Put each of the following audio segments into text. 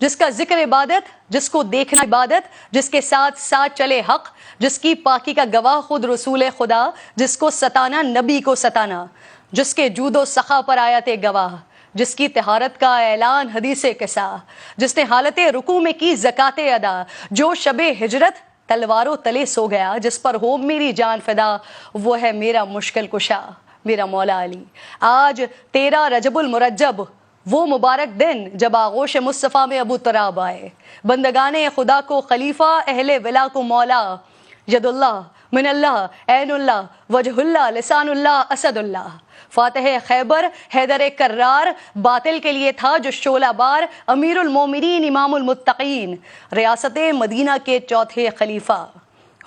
جس کا ذکر عبادت، جس کو دیکھنا عبادت، جس کے ساتھ ساتھ چلے حق، جس کی پاکی کا گواہ خود رسول خدا، جس کو ستانا نبی کو ستانا، جس کے جود و سخا پر آیت گواہ، جس کی طہارت کا اعلان حدیث قصہ، جس نے حالت رکوع میں کی زکوٰۃ ادا، جو شب ہجرت تلواروں تلے سو گیا، جس پر ہو میری جان فدا، وہ ہے میرا مشکل کشا، میرا مولا علی۔ آج 13 رجب المرجب، وہ مبارک دن جب آغوش مصطفیٰ میں ابو تراب آئے، بندگان خدا کو خلیفہ، اہل ولا کو مولا، ید اللہ من اللہ، عین اللہ، وجہ اللہ، لسان اللہ، اسد اللہ، فاتح خیبر، حیدر کرار، باطل کے لیے تھا جو شعلہ بار، امیر المومنین، امام المتقین، ریاست مدینہ کے چوتھے خلیفہ۔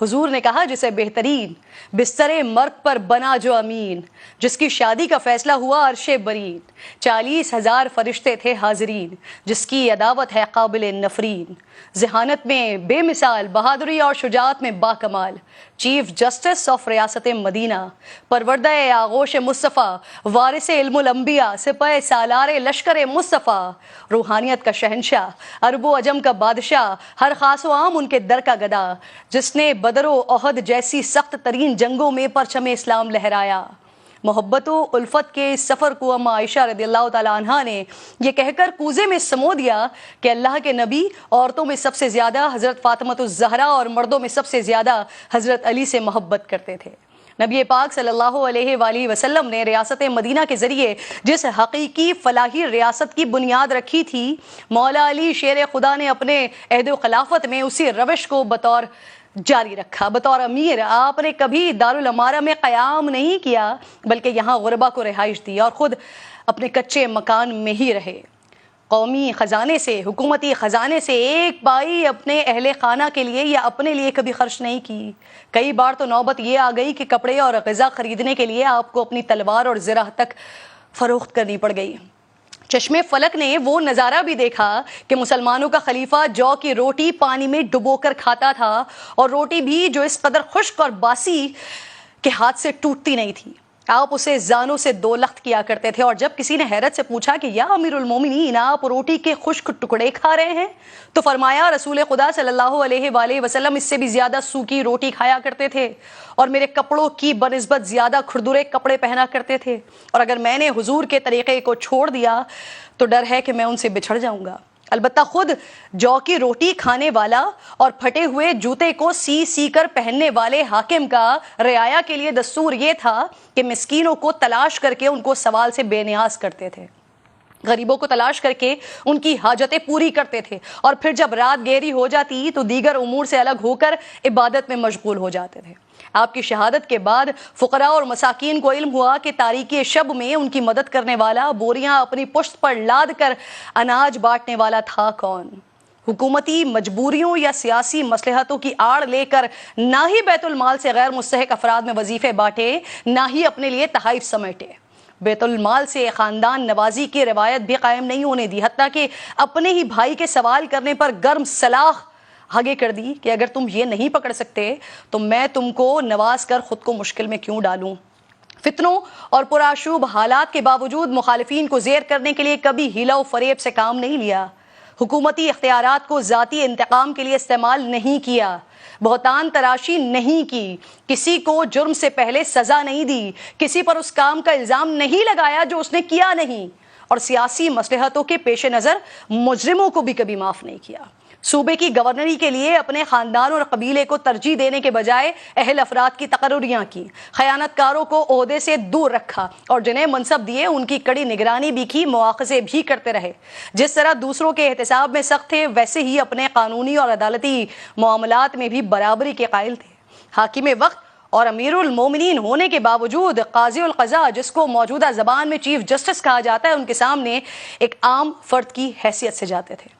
حضور نے کہا جسے بہترین بستر مرگ پر بنا جو امین، جس کی شادی کا فیصلہ ہوا عرش برین، 40,000 فرشتے تھے حاضرین، جس کی عداوت ہے قابل نفرین، ذہانت میں بے مثال، بہادری اور شجاعت میں باکمال، چیف جسٹس آف ریاست مدینہ، پروردہ آغوش مصطفیٰ، وارث علم الانبیاء، سپہ سالار لشکر مصطفیٰ، روحانیت کا شہنشاہ، عرب و عجم کا بادشاہ، ہر خاص و عام ان کے در کا گدا، جس نے بدر و احد جیسی سخت ترین جنگوں میں پرچم اسلام لہرایا۔ محبت و الفت کے اس سفر کو اما عائشہ رضی اللہ تعالی عنہا نے یہ کہہ کر کوزے میں سمو دیا کہ اللہ کے نبی عورتوں میں سب سے زیادہ حضرت فاطمہ الزہرا اور مردوں میں سب سے زیادہ حضرت علی سے محبت کرتے تھے۔ نبی پاک صلی اللہ علیہ وآلہ وسلم نے ریاست مدینہ کے ذریعے جس حقیقی فلاحی ریاست کی بنیاد رکھی تھی، مولا علی شیر خدا نے اپنے عہد و خلافت میں اسی روش کو بطور جاری رکھا۔ بطور امیر آپ نے کبھی دارالامارہ میں قیام نہیں کیا، بلکہ یہاں غربا کو رہائش دی اور خود اپنے کچے مکان میں ہی رہے۔ قومی خزانے سے، حکومتی خزانے سے ایک پائی اپنے اہل خانہ کے لیے یا اپنے لیے کبھی خرچ نہیں کی۔ کئی بار تو نوبت یہ آ گئی کہ کپڑے اور غذا خریدنے کے لیے آپ کو اپنی تلوار اور زرہ تک فروخت کرنی پڑ گئی۔ چشمے فلک نے وہ نظارہ بھی دیکھا کہ مسلمانوں کا خلیفہ جو کی روٹی پانی میں ڈبو کر کھاتا تھا، اور روٹی بھی جو اس قدر خشک اور باسی کے ہاتھ سے ٹوٹتی نہیں تھی۔ آپ اسے زانوں سے دو لخت کیا کرتے تھے، اور جب کسی نے حیرت سے پوچھا کہ یا امیر المومنین، آپ روٹی کے خشک ٹکڑے کھا رہے ہیں، تو فرمایا رسول خدا صلی اللہ علیہ وآلہ وسلم اس سے بھی زیادہ سوکھی روٹی کھایا کرتے تھے، اور میرے کپڑوں کی بنسبت زیادہ کھردرے کپڑے پہنا کرتے تھے، اور اگر میں نے حضور کے طریقے کو چھوڑ دیا تو ڈر ہے کہ میں ان سے بچھڑ جاؤں گا۔ البتہ خود جو کی روٹی کھانے والا اور پھٹے ہوئے جوتے کو سی سی کر پہننے والے حاکم کا رعایا کے لیے دستور یہ تھا کہ مسکینوں کو تلاش کر کے ان کو سوال سے بے نیاز کرتے تھے، غریبوں کو تلاش کر کے ان کی حاجتیں پوری کرتے تھے، اور پھر جب رات گہری ہو جاتی تو دیگر امور سے الگ ہو کر عبادت میں مشغول ہو جاتے تھے۔ آپ کی شہادت کے بعد فقراء اور مساکین کو علم ہوا کہ تاریکی شب میں ان کی مدد کرنے والا، بوریاں اپنی پشت پر لاد کر اناج بانٹنے والا تھا کون۔ حکومتی مجبوریوں یا سیاسی مصلحتوں کی آڑ لے کر نہ ہی بیت المال سے غیر مستحق افراد میں وظیفے بانٹے، نہ ہی اپنے لیے تحائف سمیٹے۔ بیت المال سے خاندان نوازی کی روایت بھی قائم نہیں ہونے دی، حتیٰ کہ اپنے ہی بھائی کے سوال کرنے پر گرم سلاخ آگے کر دی کہ اگر تم یہ نہیں پکڑ سکتے تو میں تم کو نواز کر خود کو مشکل میں کیوں ڈالوں۔ فتنوں اور پرآشوب حالات کے باوجود مخالفین کو زیر کرنے کے لیے کبھی ہیلا و فریب سے کام نہیں لیا، حکومتی اختیارات کو ذاتی انتقام کے لیے استعمال نہیں کیا، بہتان تراشی نہیں کی، کسی کو جرم سے پہلے سزا نہیں دی، کسی پر اس کام کا الزام نہیں لگایا جو اس نے کیا نہیں، اور سیاسی مصلحتوں کے پیش نظر مجرموں کو بھی کبھی معاف نہیں کیا۔ صوبے کی گورنری کے لیے اپنے خاندان اور قبیلے کو ترجیح دینے کے بجائے اہل افراد کی تقرریاں کی، خیانت کاروں کو عہدے سے دور رکھا، اور جنہیں منصب دیے ان کی کڑی نگرانی بھی کی، مواخذے بھی کرتے رہے۔ جس طرح دوسروں کے احتساب میں سخت تھے، ویسے ہی اپنے قانونی اور عدالتی معاملات میں بھی برابری کے قائل تھے۔ حاکم وقت اور امیر المومنین ہونے کے باوجود قاضی القضاء، جس کو موجودہ زبان میں چیف جسٹس کہا جاتا ہے، ان کے سامنے ایک عام فرد کی حیثیت سے جاتے تھے،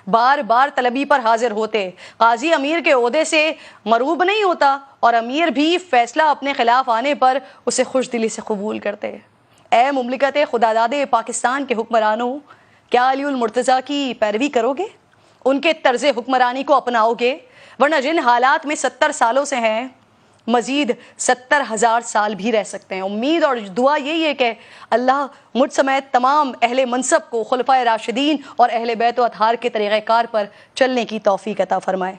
بار بار طلبی پر حاضر ہوتے۔ قاضی امیر کے عہدے سے مروب نہیں ہوتا، اور امیر بھی فیصلہ اپنے خلاف آنے پر اسے خوش دلی سے قبول کرتے۔ اے مملکت خداداد پاکستان کے حکمرانوں، کیا علی المرتضیٰ کی پیروی کرو گے؟ ان کے طرز حکمرانی کو اپناؤ گے؟ ورنہ جن حالات میں 70 سالوں سے ہیں مزید 70,000 سال بھی رہ سکتے ہیں۔ امید اور دعا یہی ہے کہ اللہ مجھ سمیت تمام اہل منصب کو خلفائے راشدین اور اہل بیت و اطہار کے طریقہ کار پر چلنے کی توفیق عطا فرمائے۔